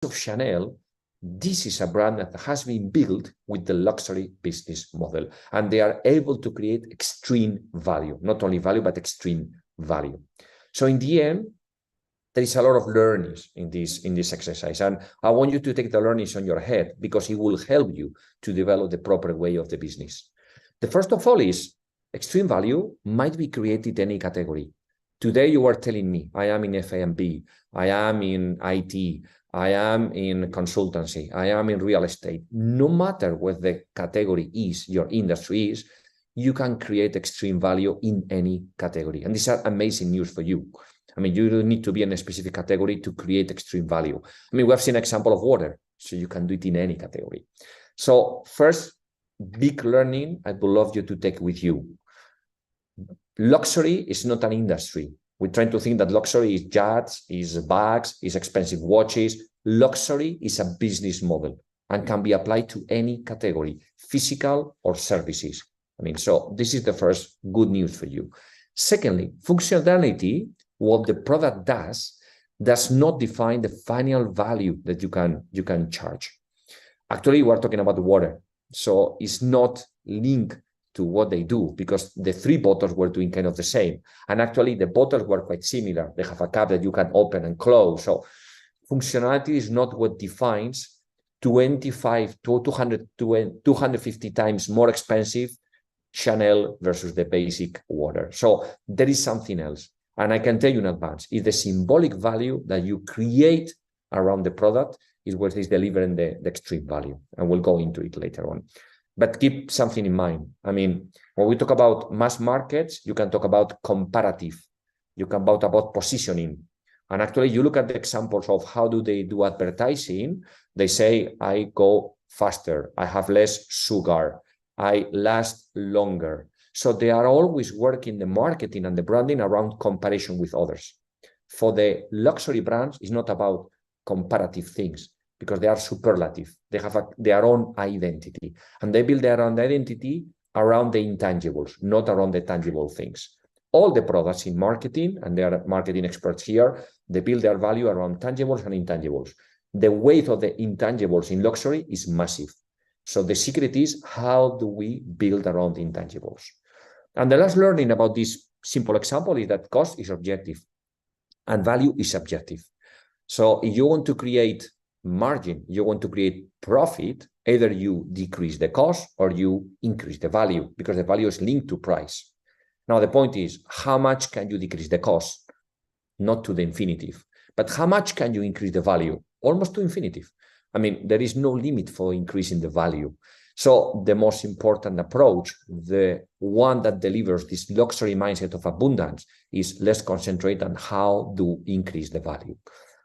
of Chanel, this is a brand that has been built with the luxury business model, and they are able to create extreme value, not only value, but extreme value. So in the end, there is a lot of learnings in this exercise, and I want you to take the learnings on your head because it will help you to develop the proper way of the business. The first of all is extreme value might be created in any category. Today you are telling me I am in F&B, I am in IT, I am in consultancy, I am in real estate. No matter what the category is, your industry is, you can create extreme value in any category. And these are amazing news for you. I mean, you don't need to be in a specific category to create extreme value. I mean, we have seen an example of water, so you can do it in any category. So first, big learning I would love you to take with you. Luxury is not an industry. We're trying to think that luxury is yachts, is bags, is expensive watches. Luxury is a business model and can be applied to any category, physical or services. I mean, so this is the first good news for you. Secondly, functionality, what the product does not define the final value that you can charge. Actually, we're talking about water. So it's not linked to what they do because the three bottles were doing kind of the same. And actually the bottles were quite similar. They have a cap that you can open and close. So functionality is not what defines 25 to 250 times more expensive Chanel versus the basic water. So there is something else. And I can tell you in advance, is the symbolic value that you create around the product is what is delivering the extreme value. And we'll go into it later on. But keep something in mind. I mean, when we talk about mass markets, you can talk about comparative. You can talk about positioning. And actually, you look at the examples of how do they do advertising. They say, I go faster. I have less sugar. I last longer. So they are always working the marketing and the branding around comparison with others. For the luxury brands, it's not about comparative things because they are superlative. They have their own identity, and they build their own identity around the intangibles, not around the tangible things. All the products in marketing, and they are marketing experts here, they build their value around tangibles and intangibles. The weight of the intangibles in luxury is massive. So the secret is, how do we build around intangibles? And the last learning about this simple example is that cost is objective and value is subjective. So if you want to create margin, you want to create profit, either you decrease the cost or you increase the value because the value is linked to price. Now, the point is, how much can you decrease the cost? Not to the infinitive, but how much can you increase the value? Almost to infinitive. I mean, there is no limit for increasing the value. So the most important approach, the one that delivers this luxury mindset of abundance, is let's concentrate on how to increase the value.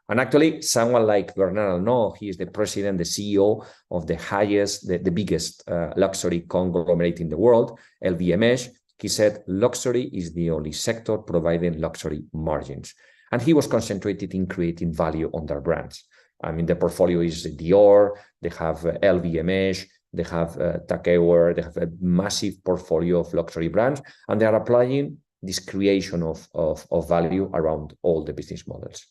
And actually, someone like Bernard Arnault, he is the president, the CEO of the highest, the biggest luxury conglomerate in the world, LVMH. He said, luxury is the only sector providing luxury margins. And he was concentrated in creating value on their brands. I mean, the portfolio is Dior, they have LVMH, they have TAG Heuer, they have a massive portfolio of luxury brands, and they are applying this creation of value around all the business models.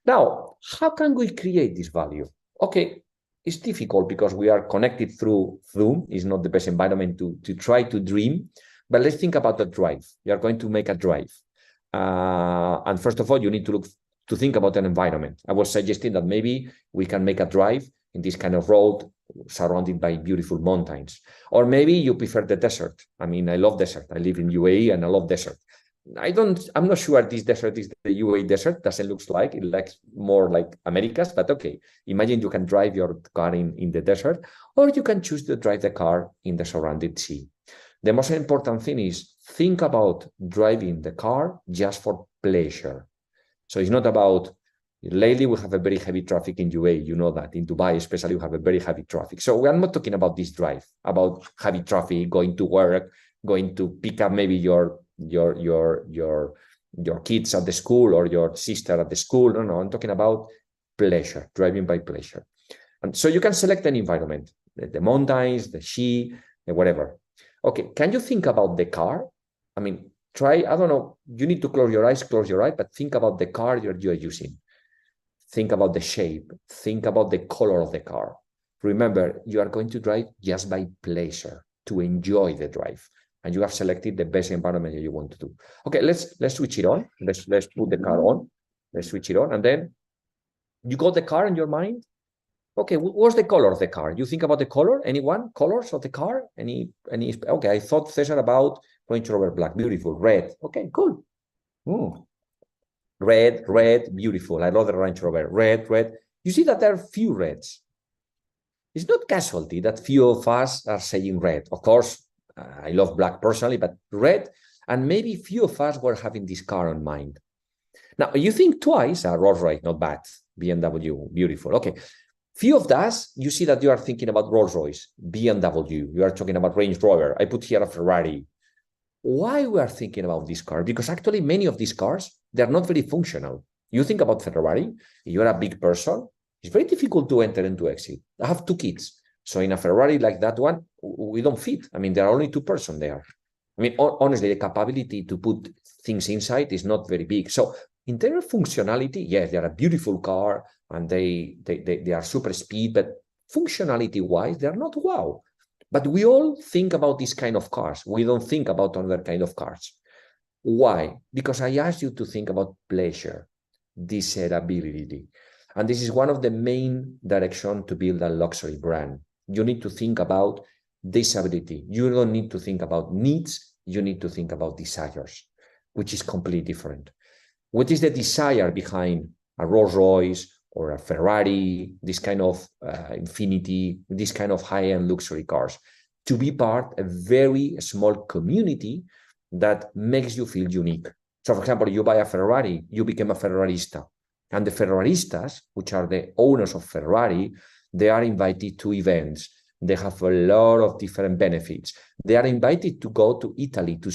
Now, how can we create this value? Okay, it's difficult because we are connected through Zoom. It's not the best environment to try to dream, but let's think about the drive. You are going to make a drive. And first of all, you need to think about an environment. I was suggesting that maybe we can make a drive in this kind of road surrounded by beautiful mountains. Or maybe you prefer the desert. I mean, I love desert. I live in UAE and I love desert. I'm not sure this desert is the UAE desert. Doesn't look like it, looks more like Americas, but okay. Imagine you can drive your car in the desert, or you can choose to drive the car in the surrounded sea. The most important thing is think about driving the car just for pleasure. So it's not about, lately we have a very heavy traffic in UAE, you know that. In Dubai especially, we have a very heavy traffic. So we are not talking about this drive, about heavy traffic, going to work, going to pick up maybe your kids at the school or your sister at the school. No, I'm talking about pleasure, driving by pleasure. And so you can select an environment, the mountains, the sea, whatever. Okay, can you think about the car? I mean, try, I don't know, you need to close your eyes, but think about the car you're using. think about the shape, think about the color of the car. Remember, you are going to drive just by pleasure, to enjoy the drive. And you have selected the best environment that you want to do. Okay, let's switch it on. Let's put the car on. Let's switch it on. And then you got the car in your mind. Okay, what's the color of the car? You think about the color? Anyone? Colors of the car? Any? Okay, I thought, Cesar, about Range Rover Black. Beautiful. Red. Okay, cool. Red, beautiful. I love the Range Rover. Red. You see that there are few reds. It's not casualty that few of us are saying red. Of course, I love black personally, but red, and maybe few of us were having this car on mind. Now, you think twice, Rolls-Royce, not bad. BMW, beautiful. Okay. Few of us, you see that you are thinking about Rolls-Royce, BMW, you are talking about Range Rover. I put here a Ferrari. Why we are thinking about this car? Because actually many of these cars, they're not very functional. You think about Ferrari, you're a big person, it's very difficult to enter and to exit. I have 2 kids. So in a Ferrari like that one, we don't fit. I mean, there are only 2 persons there. I mean, honestly, the capability to put things inside is not very big. So in terms of functionality, yes, they're a beautiful car and they are super speed, but functionality-wise, they're not wow. But we all think about this kind of cars. We don't think about other kind of cars. Why? Because I asked you to think about pleasure, desirability. And this is one of the main directions to build a luxury brand. You need to think about desirability. You don't need to think about needs. You need to think about desires, which is completely different. What is the desire behind a Rolls-Royce or a Ferrari, this kind of Infiniti, this kind of high-end luxury cars? To be part of a very small community that makes you feel unique. So, for example, you buy a Ferrari, you become a Ferrarista. And the Ferraristas, which are the owners of Ferrari, they are invited to events. They have a lot of different benefits. They are invited to go to Italy to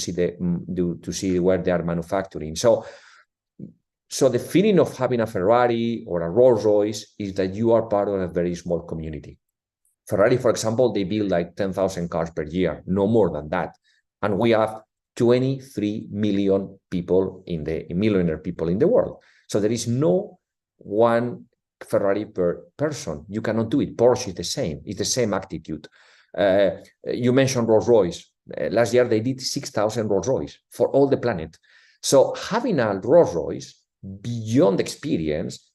see where they are manufacturing. So the feeling of having a Ferrari or a Rolls-Royce is that you are part of a very small community. Ferrari, for example, they build like 10,000 cars per year, no more than that. And we have 23 million people millionaire people in the world. So there is no one Ferrari per person. You cannot do it. Porsche is the same. It's the same attitude. You mentioned Rolls-Royce. Last year, they did 6,000 Rolls-Royce for all the planet. So having a Rolls-Royce beyond experience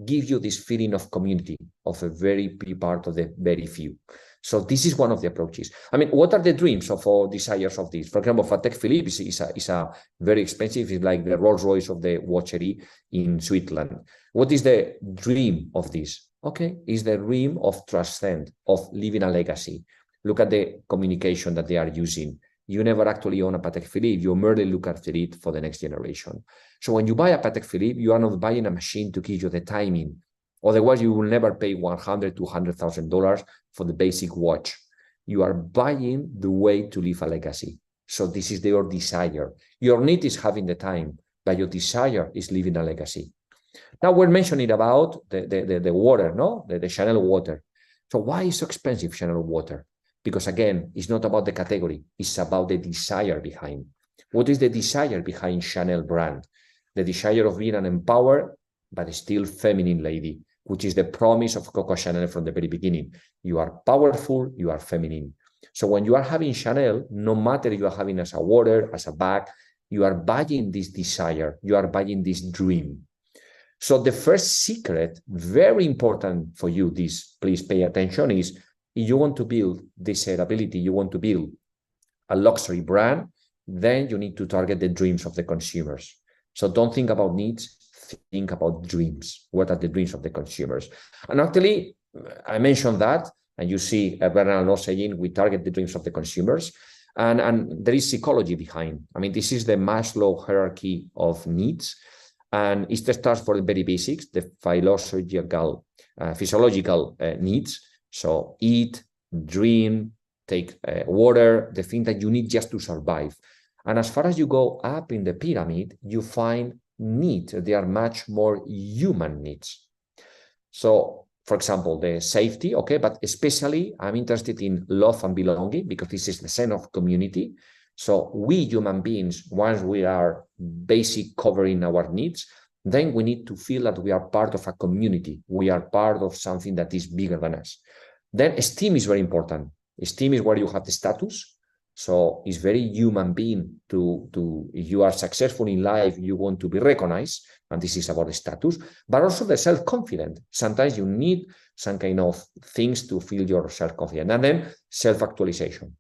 gives you this feeling of community, of a very big part of the very few. So this is one of the approaches. I mean, what are the dreams of all desires of this? For example, Patek Philippe is a very expensive. It's like the Rolls-Royce of the watchery in Switzerland. What is the dream of this? Okay, is the dream of transcend, of leaving a legacy. Look at the communication that they are using. You never actually own a Patek Philippe. You merely look after it for the next generation. So when you buy a Patek Philippe, you are not buying a machine to give you the timing. Otherwise, you will never pay $100,000 to $200,000 for the basic watch. You are buying the way to leave a legacy. So this is your desire. Your need is having the time, but your desire is leaving a legacy. Now we're mentioning about the water, no? The Chanel water. So why is so expensive, Chanel water? Because again, it's not about the category. It's about the desire behind. What is the desire behind Chanel brand? The desire of being an empowered, but still feminine lady, which is the promise of Coco Chanel from the very beginning. You are powerful, you are feminine. So when you are having Chanel, no matter you are having as a water, as a bag, you are buying this desire, you are buying this dream. So the first secret, very important for you, this, please pay attention, is if you want to build desirability, you want to build a luxury brand, then you need to target the dreams of the consumers. So don't think about needs, think about dreams. What are the dreams of the consumers? And actually, I mentioned that, and you see Bernard Arnault saying we target the dreams of the consumers, and there is psychology behind. I mean, this is the Maslow hierarchy of needs, and it starts for the very basics, the physiological needs. So eat, drink, take water, the thing that you need just to survive. And as far as you go up in the pyramid, you find needs. They are much more human needs. So, for example, the safety, okay, but especially I'm interested in love and belonging because this is the sense of community. So we human beings, once we are basic covering our needs, then we need to feel that we are part of a community. We are part of something that is bigger than us. Then esteem is very important. Esteem is where you have the status. So it's very human being if you are successful in life, you want to be recognized, and this is about the status, but also the self-confident. Sometimes you need some kind of things to feel your self-confident, and then self-actualization.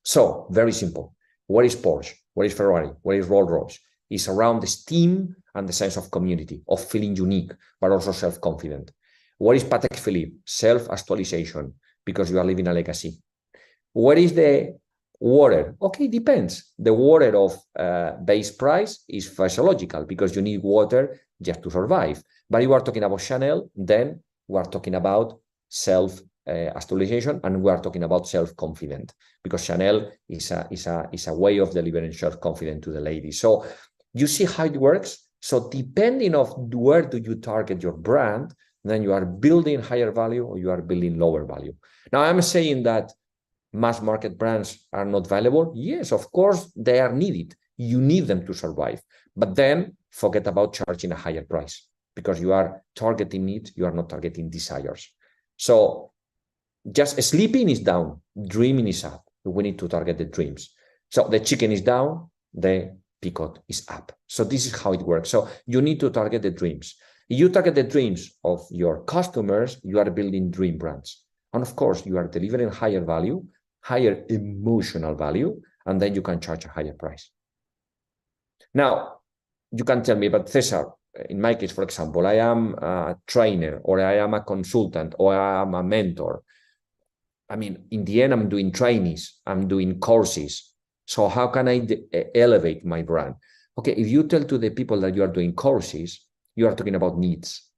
So very simple. What is Porsche? What is Ferrari? What is Rolls-Royce? It's around esteem and the sense of community, of feeling unique, but also self-confident. What is Patek Philippe? Self-actualization, because you are leaving a legacy. What is the water? Okay, depends. The water of base price is physiological because you need water just to survive. But you are talking about Chanel, then we are talking about self-actualization, and we are talking about self-confident because Chanel is a way of delivering self-confidence to the ladies. So you see how it works. So depending on where do you target your brand, then you are building higher value or you are building lower value. Now I'm saying that mass market brands are not valuable. Yes, of course, they are needed. You need them to survive. But then forget about charging a higher price because you are targeting needs, you are not targeting desires. So just sleeping is down, dreaming is up. We need to target the dreams. So the chicken is down, the peacock is up. So this is how it works. So you need to target the dreams. If you target the dreams of your customers, you are building dream brands. And of course, you are delivering higher value, higher emotional value, and then you can charge a higher price. Now, you can tell me, but Cesar, in my case, for example, I am a trainer, or I am a consultant, or I am a mentor. I mean, in the end, I'm doing trainings, I'm doing courses. So how can I elevate my brand? Okay, if you tell to the people that you are doing courses, you are talking about needs,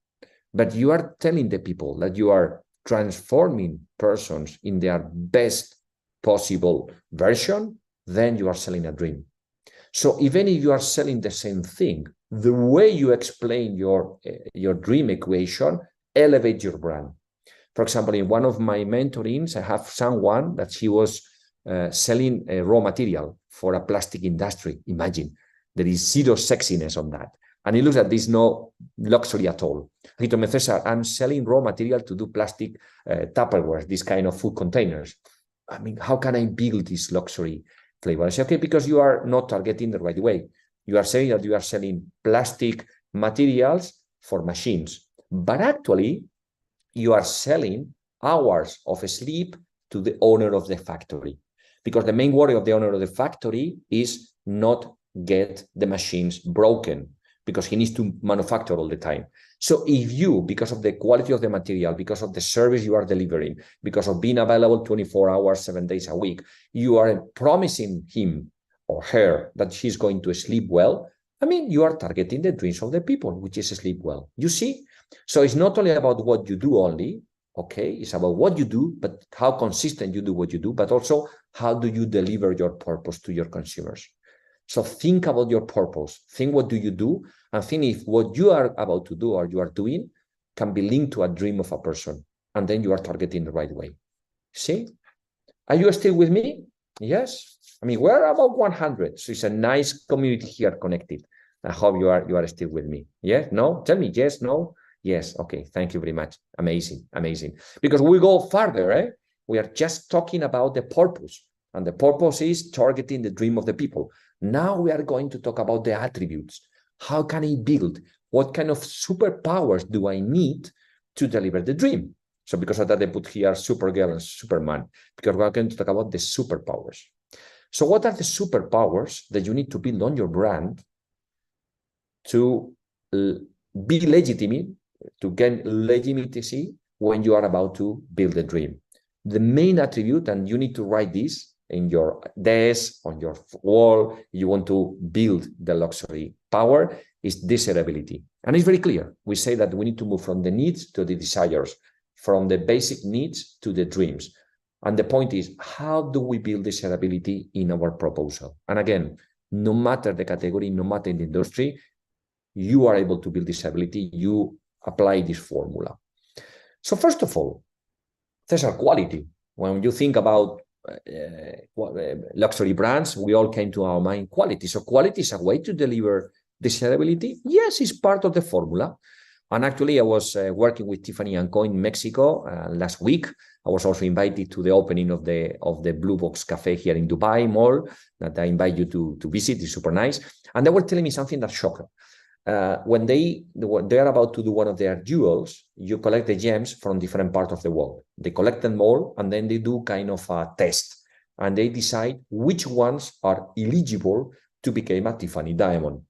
but you are telling the people that you are transforming persons in their best possible version, then you are selling a dream. So even if you are selling the same thing, the way you explain your dream equation elevates your brand. For example, in one of my mentorings, I have someone that she was selling a raw material for a plastic industry. Imagine, there is zero sexiness on that. And it looks like there's no luxury at all. He told me, Cesar, I'm selling raw material to do plastic Tupperware, this kind of food containers. I mean, how can I build this luxury flavor? I say, okay, because you are not targeting the right way. You are saying that you are selling plastic materials for machines, but actually you are selling hours of sleep to the owner of the factory, because the main worry of the owner of the factory is not get the machines broken, because he needs to manufacture all the time. So if you, because of the quality of the material, because of the service you are delivering, because of being available 24 hours, 7 days a week, you are promising him or her that she's going to sleep well, I mean, you are targeting the dreams of the people, which is sleep well. You see? So it's not only about what you do only, okay? It's about what you do, but how consistent you do what you do, but also how do you deliver your purpose to your consumers. So think about your purpose. Think what do you do, and think if what you are about to do or you are doing can be linked to a dream of a person, and then you are targeting the right way. See? Are you still with me? Yes. I mean, we're about 100, so it's a nice community here connected. I hope you are still with me. Yes? No? Tell me yes, no? Yes. Okay. Thank you very much. Amazing. Amazing. Because we go further, eh? We are just talking about the purpose, and the purpose is targeting the dream of the people. Now we are going to talk about the attributes. How can I build? What kind of superpowers do I need to deliver the dream? So because of that, they put here Supergirl and Superman, because we're going to talk about the superpowers. So what are the superpowers that you need to build on your brand to be legitimate, to gain legitimacy when you are about to build a dream? The main attribute, and you need to write this in your desk, on your wall, you want to build the luxury power, is desirability. And it's very clear. We say that we need to move from the needs to the desires, from the basic needs to the dreams. And the point is, how do we build desirability in our proposal? And again, no matter the category, no matter the industry, you are able to build desirability, you apply this formula. So first of all, Cesar, quality. When you think about luxury brands, we all came to our mind quality. So quality is a way to deliver Desirability, yes, is part of the formula. And actually, I was working with Tiffany & Co. in Mexico last week. I was also invited to the opening of the Blue Box Cafe here in Dubai Mall that I invite you to visit. It's super nice. And they were telling me something that shocked them. When they are about to do one of their jewels, you collect the gems from different parts of the world. They collect them all, and then they do kind of a test. And they decide which ones are eligible to become a Tiffany diamond.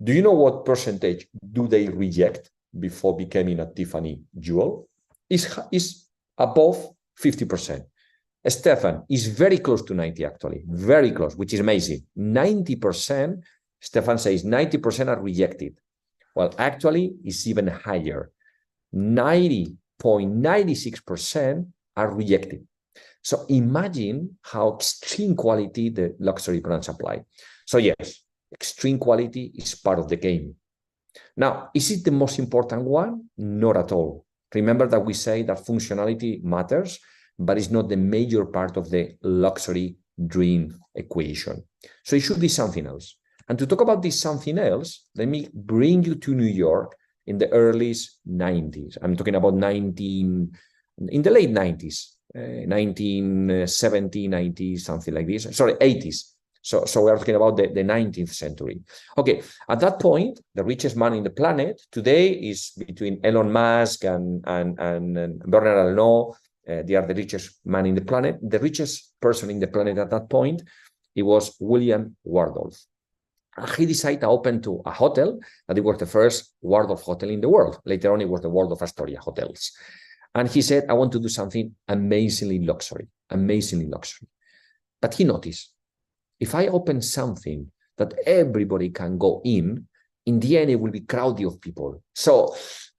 Do you know what percentage do they reject before becoming a Tiffany jewel? Is above 50%. Stefan is very close to 90, actually, very close, which is amazing. 90%, Stefan says 90% are rejected. Well, actually, it's even higher. 90.96% are rejected. So imagine how extreme quality the luxury brands apply. So yes, extreme quality is part of the game. Now, is it the most important one? Not at all. Remember that we say that functionality matters, but it's not the major part of the luxury dream equation. So it should be something else. And to talk about this something else, let me bring you to New York in the early 90s. I'm talking about in the late 90s, 1970, 90s, something like this. Sorry, 80s. So we're talking about the 19th century. Okay, at that point, the richest man in the planet today is between Elon Musk and Bernard Arnault. They are the richest man in the planet. The richest person in the planet at that point, it was William Waldorf. He decided to open to a hotel, that it was the first Waldorf hotel in the world. Later on, it was the Waldorf Astoria hotels. And he said, I want to do something amazingly luxury. But he noticed, if I open something that everybody can go in the end, it will be crowded of people. So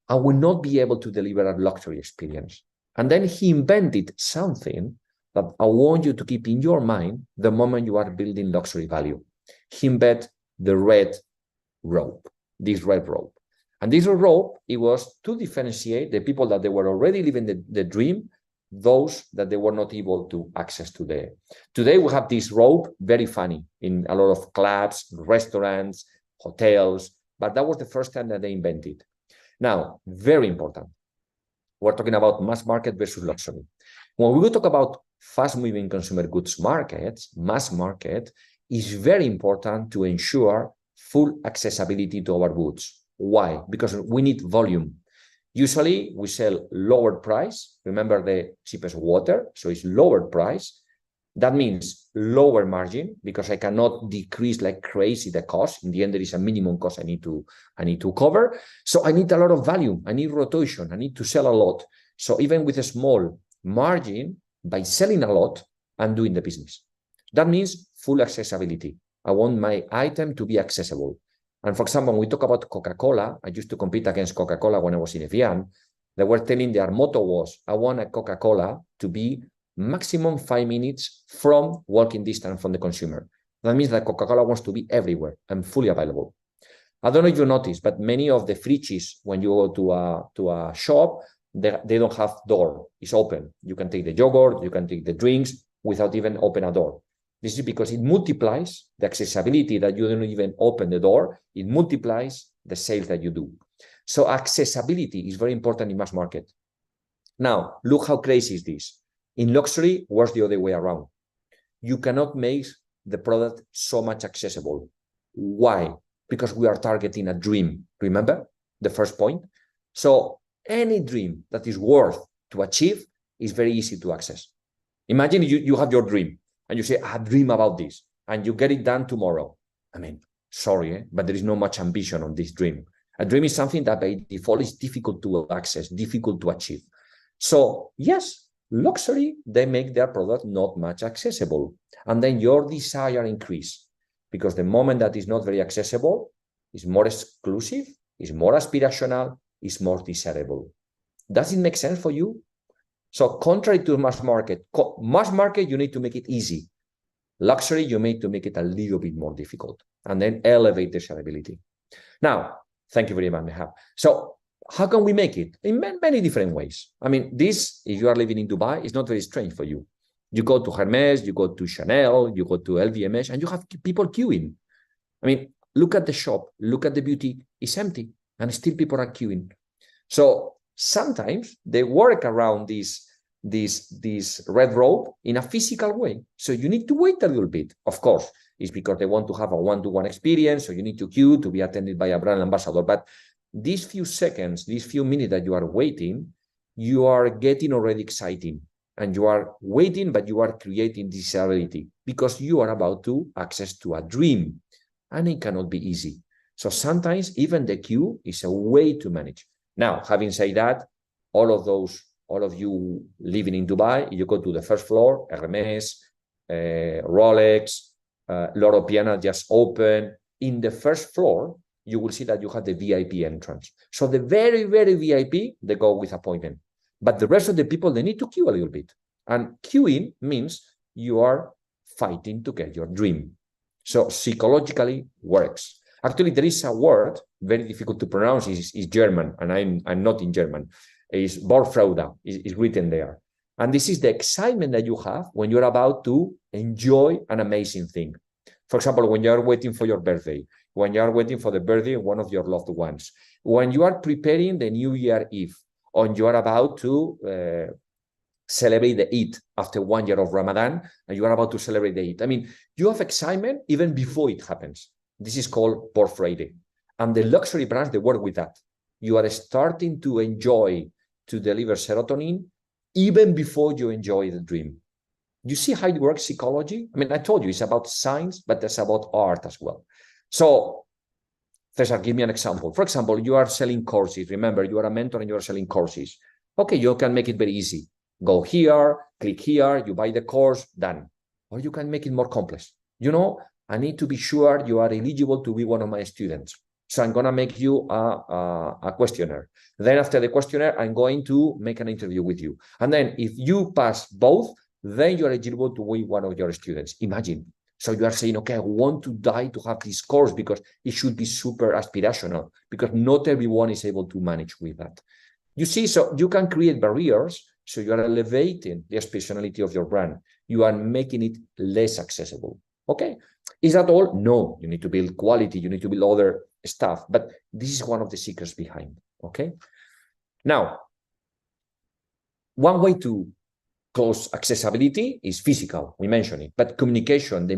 I will not be able to deliver a luxury experience. And then he invented something that I want you to keep in your mind the moment you are building luxury value. He invented the red rope, this red rope. And this rope, it was to differentiate the people that they were already living the dream, those that they were not able to access today. Today, we have this rope, very funny, in a lot of clubs, restaurants, hotels, but that was the first time that they invented. Now, very important. We're talking about mass market versus luxury. When we talk about fast-moving consumer goods markets, mass market, is very important to ensure full accessibility to our goods. Why? Because we need volume. Usually, we sell lower price. Remember the cheapest water, so it's lower price. That means lower margin, because I cannot decrease like crazy the cost. In the end, there is a minimum cost I need to cover. So I need a lot of value. I need rotation. I need to sell a lot. So even with a small margin, by selling a lot, I'm doing the business. That means full accessibility. I want my item to be accessible. And for example, when we talk about Coca-Cola, I used to compete against Coca-Cola when I was in Evian. They were telling their motto was, I want a Coca-Cola to be maximum 5 minutes from walking distance from the consumer. That means that Coca-Cola wants to be everywhere and fully available. I don't know if you noticed, but many of the fridges, when you go to a shop, they don't have door. It's open. You can take the yogurt, you can take the drinks without even open a door. This is because it multiplies the accessibility that you don't even open the door. It multiplies the sales that you do. So accessibility is very important in mass market. Now, look how crazy is this. In luxury, works the other way around. You cannot make the product so much accessible. Why? Because we are targeting a dream. Remember the first point? So any dream that is worth to achieve is very easy to access. Imagine you have your dream and you say, I dream about this, and you get it done tomorrow. I mean, sorry, but there is not much ambition on this dream. A dream is something that by default is difficult to access, difficult to achieve. So yes, luxury, they make their product not much accessible. And then your desire increase, because the moment that is not very accessible is more exclusive, is more aspirational, is more desirable. Does it make sense for you? So contrary to mass market, you need to make it easy. Luxury, you need to make it a little bit more difficult and then elevate desirability. Now, thank you very much, Mehab. So how can we make it? In many different ways. I mean, this, if you are living in Dubai, is not very strange for you. You go to Hermes, you go to Chanel, you go to LVMH, and you have people queuing. I mean, look at the shop, look at the beauty, it's empty, and still people are queuing. So sometimes they work around this red rope in a physical way. So you need to wait a little bit. Of course, it's because they want to have a one-to-one experience, so you need to queue to be attended by a brand ambassador. But these few seconds, these few minutes that you are waiting, you are getting already exciting. And you are waiting, but you are creating desirability because you are about to access to a dream. And it cannot be easy. So sometimes even the queue is a way to manage. Now, having said that, all of you living in Dubai, you go to the first floor, Hermes, Rolex, Loro Piana just open. In the first floor, you will see that you have the VIP entrance. So the very, very VIP, they go with appointment. But the rest of the people, they need to queue a little bit. And queuing means you are fighting to get your dream. So psychologically works. Actually, there is a word, very difficult to pronounce, is German, and I'm not in German. It's Vorfreude, is written there. And this is the excitement that you have when you're about to enjoy an amazing thing. For example, when you are waiting for your birthday, when you are waiting for the birthday of one of your loved ones, when you are preparing the New Year Eve, or you are about to celebrate the Eid after 1 year of Ramadan, and you are about to celebrate the Eid. I mean, you have excitement even before it happens. This is called Vorfreude. And the luxury brands, they work with that. You are starting to enjoy, to deliver serotonin, even before you enjoy the dream. You see how it works, psychology? I mean, I told you it's about science, but it's about art as well. So, Cesar, give me an example. For example, you are selling courses. Remember, you are a mentor and you are selling courses. Okay, you can make it very easy. Go here, click here, you buy the course, done. Or you can make it more complex. You know, I need to be sure you are eligible to be one of my students. So I'm going to make you a questionnaire. Then after the questionnaire, I'm going to make an interview with you. And then if you pass both, then you're eligible to be one of your students. Imagine. So you are saying, okay, I want to die to have this course because it should be super aspirational, because not everyone is able to manage with that. You see, so you can create barriers. So you are elevating the aspirationality of your brand. You are making it less accessible. Okay. Is that all? No, you need to build quality. You need to build other stuff. But this is one of the secrets behind. Okay. Now, one way to close accessibility is physical. We mentioned it. But communication, the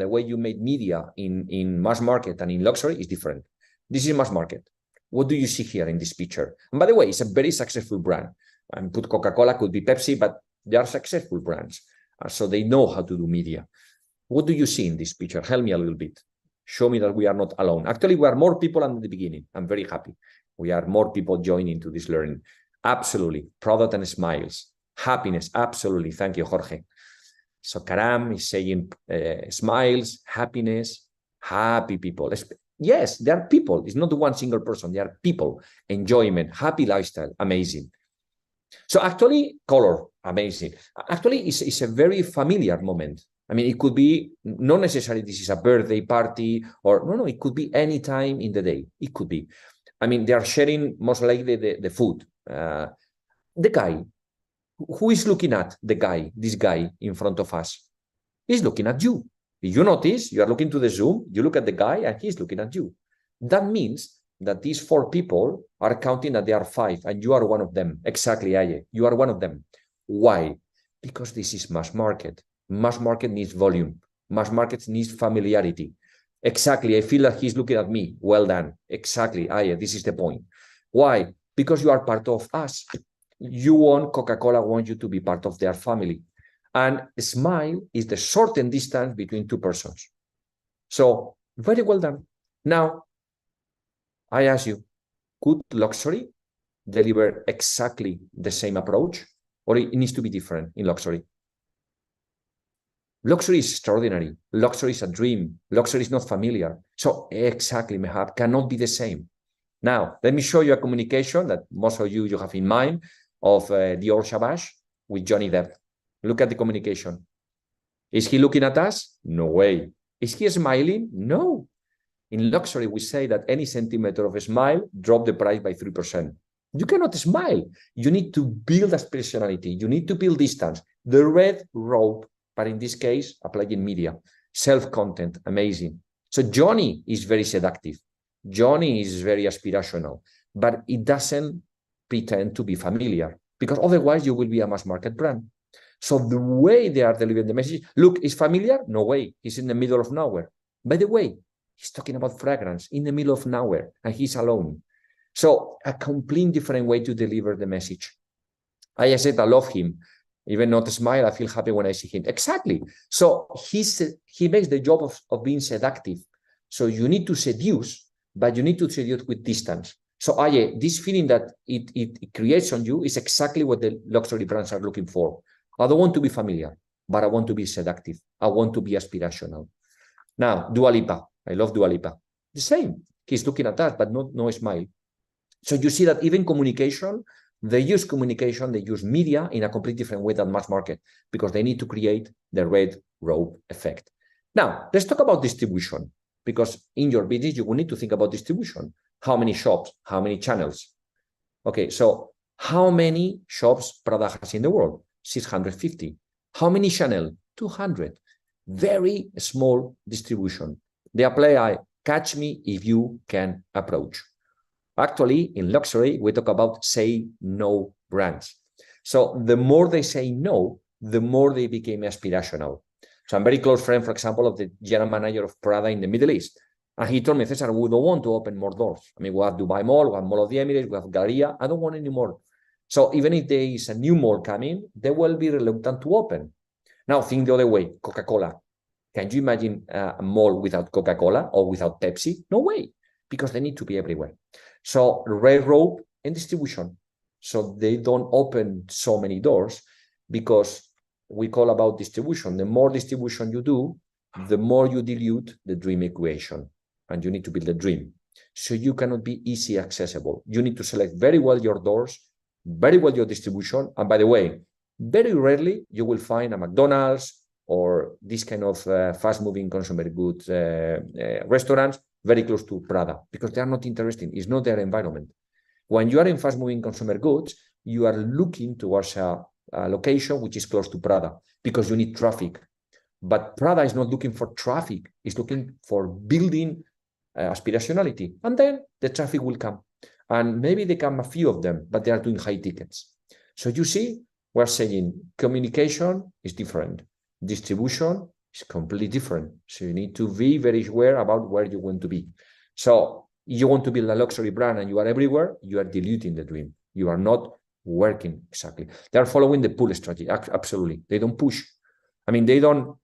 way you made media in mass market and in luxury is different. This is mass market. What do you see here in this picture? And by the way, it's a very successful brand. And put Coca-Cola, could be Pepsi, but they are successful brands. So they know how to do media. What do you see in this picture? Help me a little bit. Show me that we are not alone. Actually, we are more people than at the beginning. I'm very happy. We are more people joining to this learning. Absolutely. Product and smiles. Happiness. Absolutely. Thank you, Jorge. So Karam is saying smiles, happiness, happy people. Yes, they are people. It's not one single person. They are people. Enjoyment, happy lifestyle. Amazing. So actually, color, amazing. Actually, it's a very familiar moment. I mean, it could be not necessarily this is a birthday party or no, it could be any time in the day. It could be. I mean, they are sharing most likely the food. The guy, who is looking at this guy in front of us? He's looking at you. If you notice, you are looking to the Zoom, you look at the guy and he's looking at you. That means that these 4 people are counting that they are 5 and you are one of them. Exactly, Aye. You are one of them. Why? Because this is mass market. Mass market needs volume. Mass market needs familiarity. Exactly. I feel that he's looking at me. Well done. Exactly. Aye. This is the point. Why? Because you are part of us. Coca-Cola wants you to be part of their family. And a smile is the shortened distance between 2 persons. So very well done. Now, I ask you, could luxury deliver exactly the same approach, or it needs to be different in luxury? Luxury is extraordinary. Luxury is a dream. Luxury is not familiar. So exactly, Mehab, cannot be the same. Now, let me show you a communication that most of you have in mind of Dior Sauvage with Johnny Depp. Look at the communication. Is he looking at us? No way. Is he smiling? No. In luxury, we say that any centimeter of a smile drop the price by 3%. You cannot smile. You need to build aspirationality. You need to build distance. The red rope, but in this case, applying media. Self-content, amazing. So Johnny is very seductive. Johnny is very aspirational, but it doesn't pretend to be familiar, because otherwise you will be a mass market brand. So the way they are delivering the message, look, is familiar? No way. He's in the middle of nowhere. By the way, he's talking about fragrance in the middle of nowhere, and he's alone. So a complete different way to deliver the message. I said, I love him. Even not a smile, I feel happy when I see him. Exactly. So he makes the job of being seductive. So you need to seduce, but you need to seduce with distance. So this feeling that it creates on you is exactly what the luxury brands are looking for. I don't want to be familiar, but I want to be seductive. I want to be aspirational. Now, Dua Lipa. I love Dua Lipa. The same. He's looking at that, but no smile. So you see that even communication, they use media in a completely different way than mass market, because they need to create the red rope effect. Now, let's talk about distribution, because in your business, you will need to think about distribution. How many shops? How many channels? Okay, so how many shops Prada has in the world? 650. How many channels? 200. Very small distribution. They apply catch me if you can approach. Actually, in luxury, we talk about say no brands. So the more they say no, the more they became aspirational. So I'm very close friend, for example, of the general manager of Prada in the Middle East. And he told me, Cesar, we don't want to open more doors. I mean, we have Dubai Mall, we have Mall of the Emirates, we have Galleria. I don't want any more. So even if there is a new mall coming, they will be reluctant to open. Now think the other way, Coca-Cola. Can you imagine a mall without Coca-Cola or without Pepsi? No way, because they need to be everywhere. So red rope and distribution. So they don't open so many doors, because we call about distribution. The more distribution you do, the more you dilute the dream equation, and you need to build a dream. So you cannot be easy accessible. You need to select very well your doors, very well your distribution. And by the way, very rarely you will find a McDonald's or this kind of fast-moving consumer goods restaurants very close to Prada, because they are not interested. It's not their environment. When you are in fast-moving consumer goods, you are looking towards a location which is close to Prada, because you need traffic. But Prada is not looking for traffic. It's looking for building aspirationality. And then the traffic will come. And maybe they come a few of them, but they are doing high tickets. So you see, we're saying communication is different. Distribution is completely different. So you need to be very aware about where you want to be. So you want to build a luxury brand and you are everywhere, you are diluting the dream. You are not working exactly. They are following the pull strategy. Absolutely. They don't push. I mean, they don't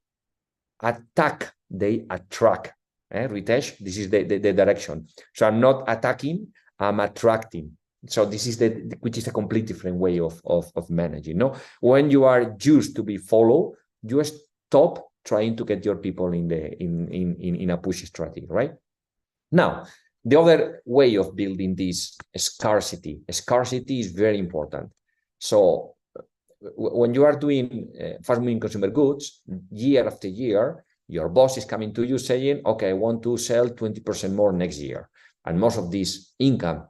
attack, they attract. Ritesh, this is the direction. So I'm not attacking, I'm attracting. So this is which is a completely different way of managing. No, when you are used to be followed, you stop trying to get your people in a push strategy, right? Now, the other way of building this scarcity is very important. So when you are doing fast-moving consumer goods, year after year, your boss is coming to you saying, okay, I want to sell 20% more next year. And most of this income,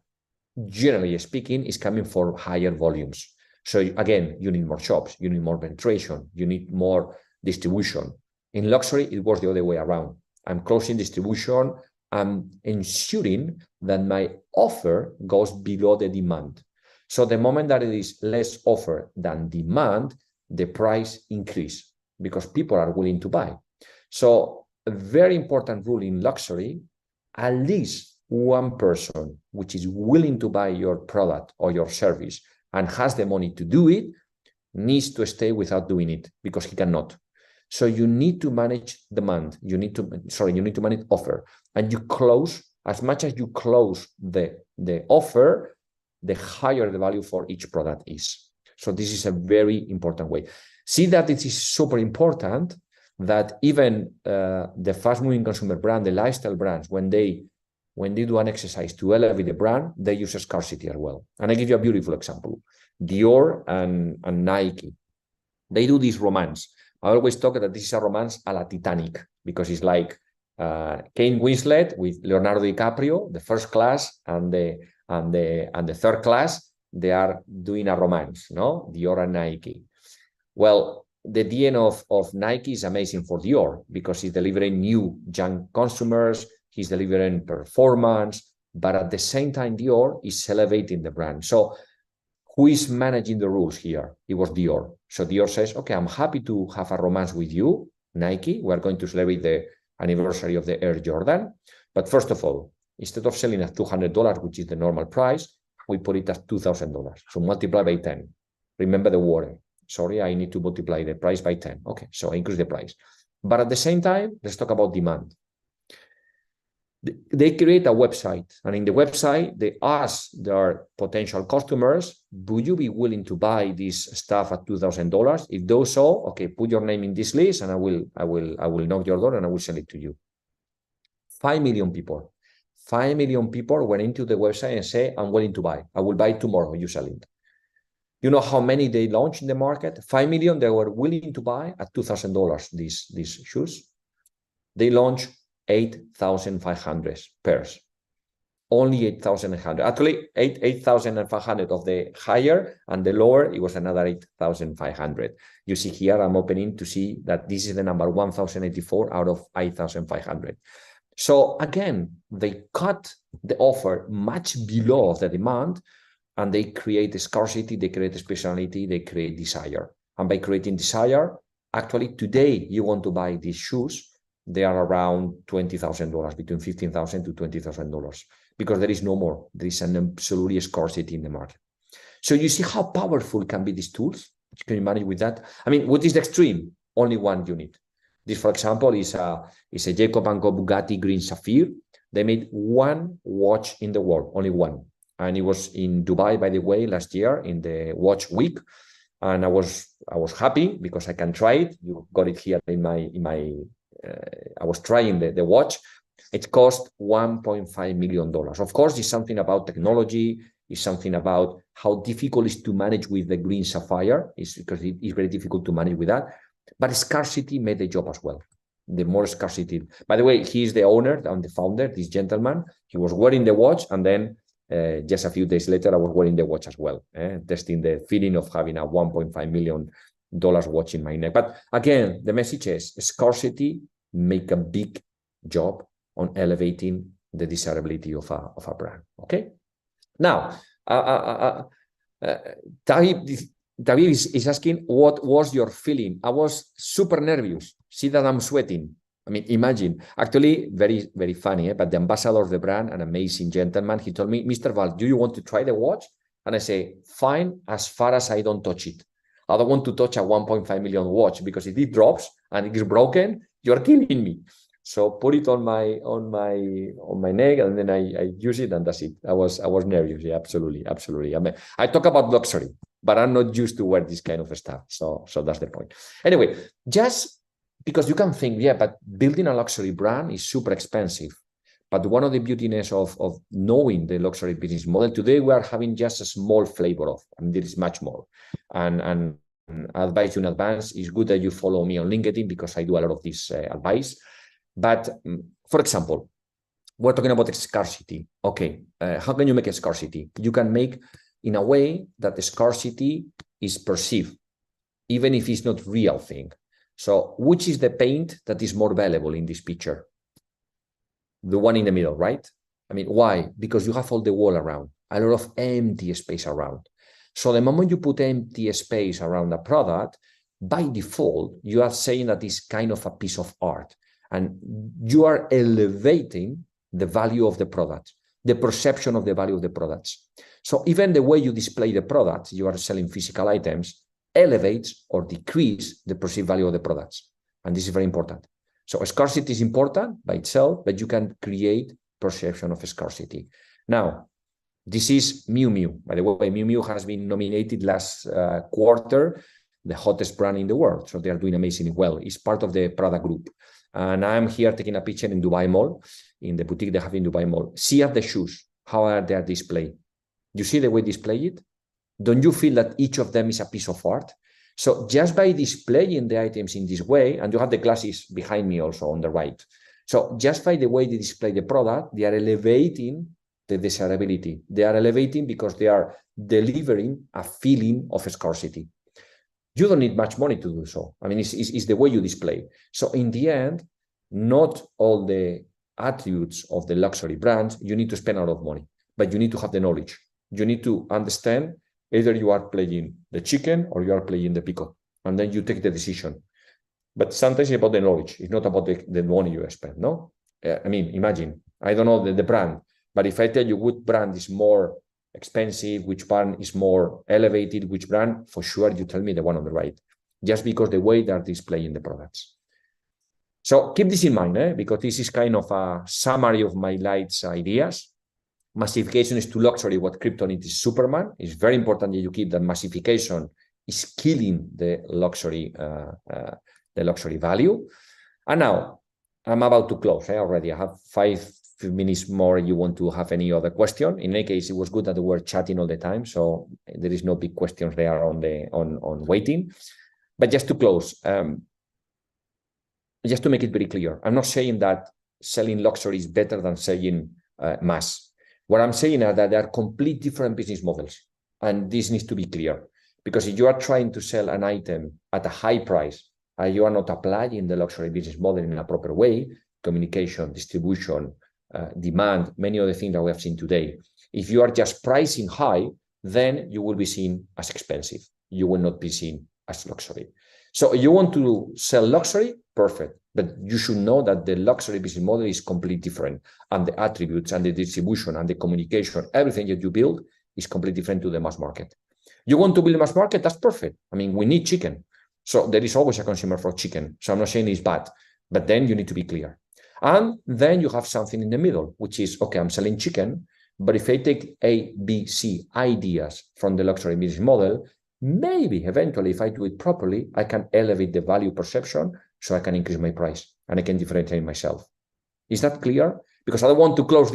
generally speaking, is coming for higher volumes. So again, you need more shops, you need more penetration, you need more distribution. In luxury, it was the other way around. I'm closing distribution, I'm ensuring that my offer goes below the demand. So the moment that it is less offer than demand, the price increase because people are willing to buy. So a very important rule in luxury, at least one person which is willing to buy your product or your service and has the money to do it needs to stay without doing it because he cannot. So you need to manage demand. You need to manage offer, and you close as much as you close the offer, the higher the value for each product is. So this is a very important way. See that it is super important that even the fast-moving consumer brand, the lifestyle brands, when they do an exercise to elevate the brand, they use scarcity as well. And I give you a beautiful example. Dior and Nike, they do this romance. I always talk that this is a romance a la Titanic because it's like Kate Winslet with Leonardo DiCaprio, the first class and the third class, they are doing a romance, no? Dior and Nike. Well, the DNA of Nike is amazing for Dior because he's delivering new young consumers, he's delivering performance, but at the same time, Dior is elevating the brand. So who is managing the rules here? It was Dior. So Dior says, okay, I'm happy to have a romance with you, Nike. We're going to celebrate the anniversary of the Air Jordan. But first of all, instead of selling at $200, which is the normal price, we put it at $2,000. So multiply by 10. Remember the word. Sorry, I need to multiply the price by 10. Okay, so I increase the price. But at the same time, let's talk about demand. They create a website, and in the website, they ask their potential customers, would you be willing to buy this stuff at $2,000? If those so, okay, put your name in this list, and I will knock your door and I will sell it to you. 5 million people. 5 million people went into the website and say, I'm willing to buy. I will buy tomorrow, you sell it. You know how many they launched in the market? 5 million, they were willing to buy at $2,000 these shoes. They launched 8,500 pairs. Only 8,100. Actually, 8,500 of the higher, and the lower, it was another 8,500. You see here, I'm opening to see that this is the number 1,084 out of 8,500. So again, they cut the offer much below the demand, and they create a scarcity, they create a speciality, they create desire. And by creating desire, actually today you want to buy these shoes, they are around $20,000, between $15,000 to $20,000, because there is no more. There is an absolute scarcity in the market. So you see how powerful can be these tools? Can you manage with that? I mean, what is the extreme? Only one unit. This, for example, is a Jacob & Co. Bugatti Green Sapphire. They made one watch in the world, only one. And it was in Dubai, by the way, last year in the watch week. And I was happy because I can try it. You got it here in my I was trying the watch. It cost $1.5 million. Of course, it's something about technology. It's something about how difficult it is to manage with the green sapphire. It's because it is very difficult to manage with that. But scarcity made the job as well. The more scarcity. By the way, he is the owner and the founder, this gentleman. He was wearing the watch, and then just a few days later, I was wearing the watch as well, testing the feeling of having a $1.5 million watch in my neck. But again, the message is scarcity make a big job on elevating the desirability of a brand. Okay. Now, David is asking, what was your feeling? I was super nervous. See that I'm sweating. I mean, imagine. Actually, very, very funny, but the ambassador of the brand, an amazing gentleman, he told me, Mr. Val, do you want to try the watch? And I say, fine, as far as I don't touch it. I don't want to touch a 1.5 million watch, because if it drops and it is broken, you're killing me. So put it on my neck, and then I use it, and that's it. I was nervous. Yeah, absolutely. I mean, I talk about luxury, but I'm not used to wear this kind of stuff. So that's the point. Anyway, just because you can think, yeah, but building a luxury brand is super expensive. But one of the beautiness of knowing the luxury business model, today we are having just a small flavor of, and there is much more. And advice you in advance, is good that you follow me on LinkedIn, because I do a lot of this advice. But for example, we're talking about scarcity. Okay, how can you make a scarcity? You can make in a way that the scarcity is perceived, even if it's not real thing. So which is the paint that is more valuable in this picture? The one in the middle, right? I mean, why? Because you have all the wall around, a lot of empty space around. So the moment you put empty space around a product, by default, you are saying that it's kind of a piece of art, and you are elevating the value of the product, the perception of the value of the products. So even the way you display the product, you are selling physical items, elevates or decrease the perceived value of the products. And this is very important. So scarcity is important by itself, but you can create perception of scarcity. Now, this is Miu Miu. By the way, Miu Miu has been nominated last quarter, the hottest brand in the world. So they are doing amazingly well. It's part of the Prada group. And I'm here taking a picture in Dubai Mall, in the boutique they have in Dubai Mall. See at the shoes, how are they displayed? You see the way they display it? Don't you feel that each of them is a piece of art? So just by displaying the items in this way, and you have the glasses behind me also on the right. So just by the way they display the product, they are elevating the desirability. They are elevating because they are delivering a feeling of scarcity. You don't need much money to do so. I mean, it's the way you display. So in the end, not all the attributes of the luxury brands, you need to spend a lot of money, but you need to have the knowledge. You need to understand either you are playing the chicken or you are playing the peacock, and then you take the decision. But sometimes it's about the knowledge. It's not about the money you spend, no? I mean, imagine, I don't know the brand, but if I tell you which brand is more expensive, which brand is more elevated, which brand, for sure you tell me the one on the right, just because the way they're displaying the products. So keep this in mind, because this is kind of a summary of my Light's ideas. Massification is to luxury what Kryptonite is Superman. It's very important that you keep that massification is killing the luxury value. And now I'm about to close already. I have 5 minutes more. You want to have any other question? In any case, it was good that we were chatting all the time, so there is no big questions there on waiting. But just to close, just to make it very clear, I'm not saying that selling luxury is better than selling mass. What I'm saying is that there are complete different business models, and this needs to be clear. Because if you are trying to sell an item at a high price, and you are not applying the luxury business model in a proper way, communication, distribution, demand, many of the things that we have seen today. If you are just pricing high, then you will be seen as expensive. You will not be seen as luxury. So you want to sell luxury, perfect. But you should know that the luxury business model is completely different. And the attributes and the distribution and the communication, everything that you build is completely different to the mass market. You want to build a mass market, that's perfect. I mean, we need chicken. So there is always a consumer for chicken. So I'm not saying it's bad, but then you need to be clear. And then you have something in the middle, which is, okay, I'm selling chicken, but if I take A, B, C ideas from the luxury business model, maybe eventually, if I do it properly, I can elevate the value perception so I can increase my price and I can differentiate myself. Is that clear? Because I don't want to close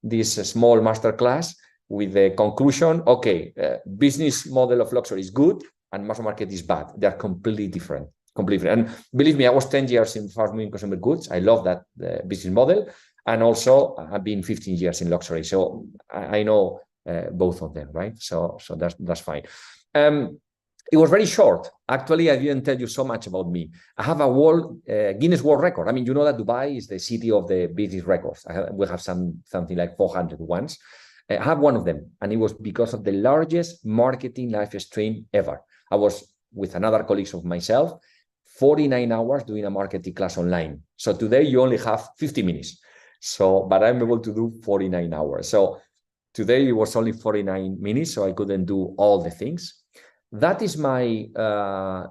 this small masterclass with the conclusion, okay, business model of luxury is good and mass market is bad. They're completely different. And believe me, I was 10 years in fast-moving consumer goods. I love that business model. And also I've been 15 years in luxury. So I know both of them, right? So that's fine. It was very short. Actually, I didn't tell you so much about me. I have a Guinness World Record. I mean, you know that Dubai is the city of the business records. We have something like 400 ones. I have one of them, and it was because of the largest marketing live stream ever. I was with another colleagues of myself, 49 hours doing a marketing class online. So today you only have 50 minutes. But I'm able to do 49 hours. So today it was only 49 minutes, so I couldn't do all the things. That is my,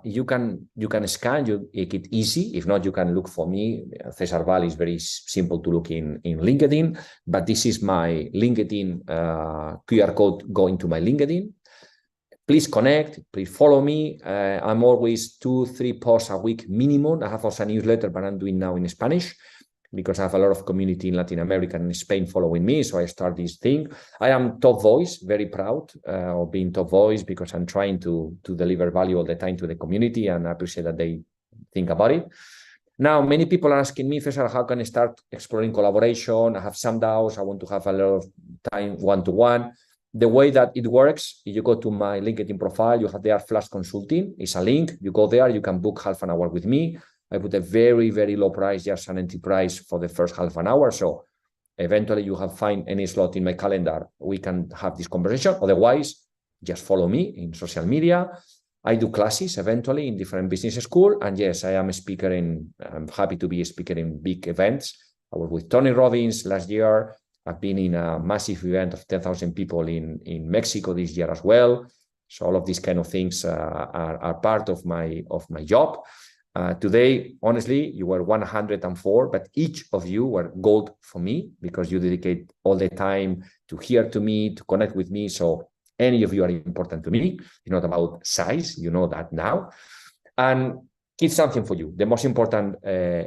you can scan, you make it easy. If not, you can look for me. Cesar Val is very simple to look in LinkedIn, but this is my LinkedIn QR code going to my LinkedIn. Please connect, please follow me. I'm always 2-3 posts a week minimum. I have also a newsletter, but I'm doing now in Spanish, because I have a lot of community in Latin America and Spain following me. So I start this thing. I am top voice, very proud of being top voice, because I'm trying to deliver value all the time to the community, and I appreciate that they think about it. Now, many people are asking me, Cesar, how can I start exploring collaboration? I have some doubts. I want to have a lot of time one-to-one. The way that it works, if you go to my LinkedIn profile, you have there Flash Consulting. It's a link. You go there, you can book half an hour with me. I put a very, very low price, just an entry price for the first half an hour. So eventually you have find any slot in my calendar, we can have this conversation. Otherwise, just follow me in social media. I do classes eventually in different business school. And yes, I am a speaker I'm happy to be a speaker in big events. I was with Tony Robbins last year. I've been in a massive event of 10,000 people in Mexico this year as well. So all of these kind of things are part of my job. Today, honestly, you were 104, but each of you were gold for me, because you dedicate all the time to hear to me, to connect with me. So any of you are important to me. It's not about size, you know that now. And keep something for you. The most important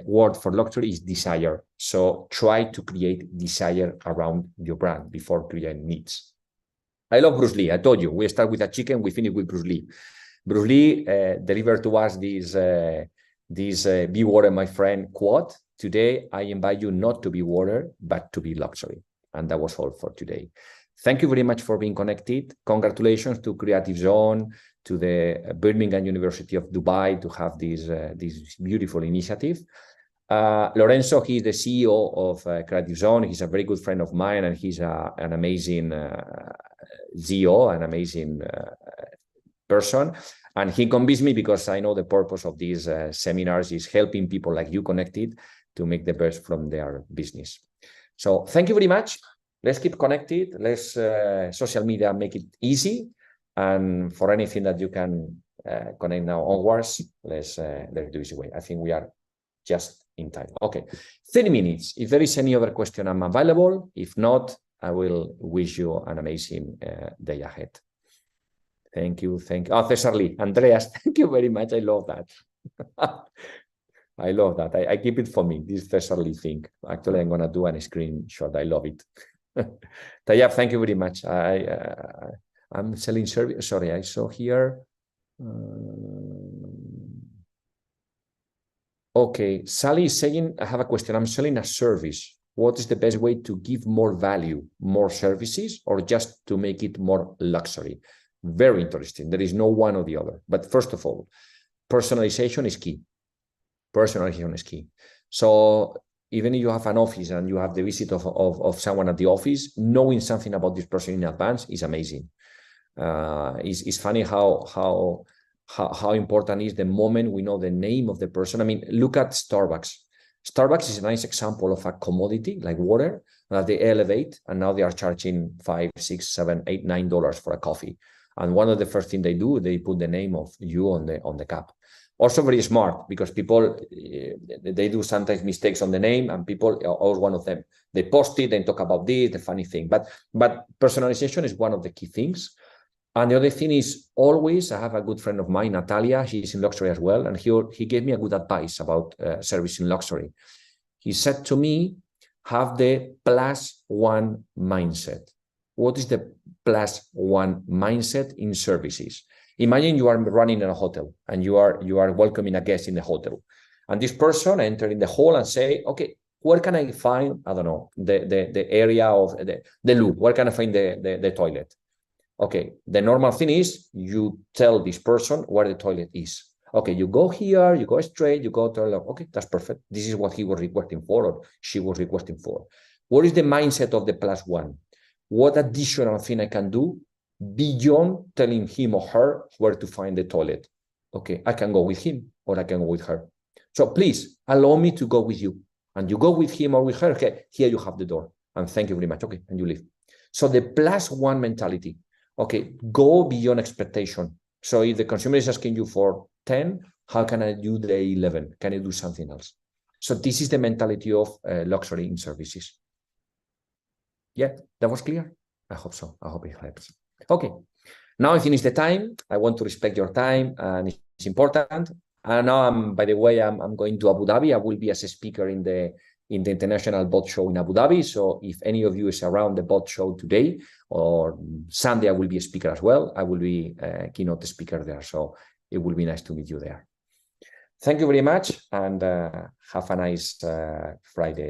word for luxury is desire. So try to create desire around your brand before creating needs. I love Bruce Lee. I told you, we start with a chicken, we finish with Bruce Lee. Bruce Lee delivered to us this be water, my friend quote. Today, I invite you not to be water, but to be luxury. And that was all for today. Thank you very much for being connected. Congratulations to Creative Zone, to the Birmingham University of Dubai to have this beautiful initiative. Lorenzo, he's the CEO of Creative Zone. He's a very good friend of mine, and he's an amazing CEO, an amazing person. And he convinced me, because I know the purpose of these seminars is helping people like you connected to make the best from their business. So thank you very much. Let's keep connected. Let's social media make it easy. And for anything that you can connect now onwards, let's do it this way. I think we are just in time. Okay, 30 minutes. If there is any other question, I'm available. If not, I will wish you an amazing day ahead. Thank you. Thank you. Oh, Cesar Lee, Andreas, thank you very much. I love that. I love that. I keep it for me, this Cesar Lee thing. Actually, I'm going to do a screenshot. I love it. Tayyab, thank you very much. I'm selling service. Sorry, I saw here. Okay, Sally is saying, I have a question. I'm selling a service. What is the best way to give more value, more services, or just to make it more luxury? Very interesting. There is no one or the other. But first of all, personalization is key. Personalization is key. So even if you have an office and you have the visit of someone at the office, knowing something about this person in advance is amazing. It's funny how important is the moment we know the name of the person. I mean, look at Starbucks. Starbucks is a nice example of a commodity like water that they elevate, and now they are charging $5, $6, $7, $8, $9 for a coffee. And one of the first things they do, they put the name of you on the cup. Also very smart, because people, they do sometimes mistakes on the name, and people, or one of them, they post it and talk about this, the funny thing. But personalization is one of the key things. And the other thing is, always, I have a good friend of mine, Natalia, she's in luxury as well, and he gave me a good advice about service in luxury. He said to me, have the +1 mindset. What is the +1 mindset in services? Imagine you are running in a hotel and you are welcoming a guest in the hotel, and this person enter in the hall and say, okay, where can I find, I don't know, the area of the loo? Where can I find the toilet? Okay, the normal thing is you tell this person where the toilet is. Okay, you go here, you go straight, you go to, okay, that's perfect. This is what he was requesting for, or she was requesting for. What is the mindset of the +1? What additional thing I can do beyond telling him or her where to find the toilet? Okay, I can go with him or I can go with her. So please allow me to go with you. And you go with him or with her. Okay, here you have the door. And thank you very much. Okay, and you leave. So the +1 mentality. Okay, go beyond expectation. So if the consumer is asking you for 10, how can I do the 11? Can I do something else? So this is the mentality of luxury in services. Yeah, that was clear? I hope so. I hope it helps. Okay, now I finish the time. I want to respect your time, and it's important. And now, by the way, I'm going to Abu Dhabi. I will be as a speaker in the International Bot Show in Abu Dhabi. So if any of you is around the Bot Show today or Sunday, I will be a speaker as well. I will be a keynote speaker there. So it will be nice to meet you there. Thank you very much, and have a nice Friday.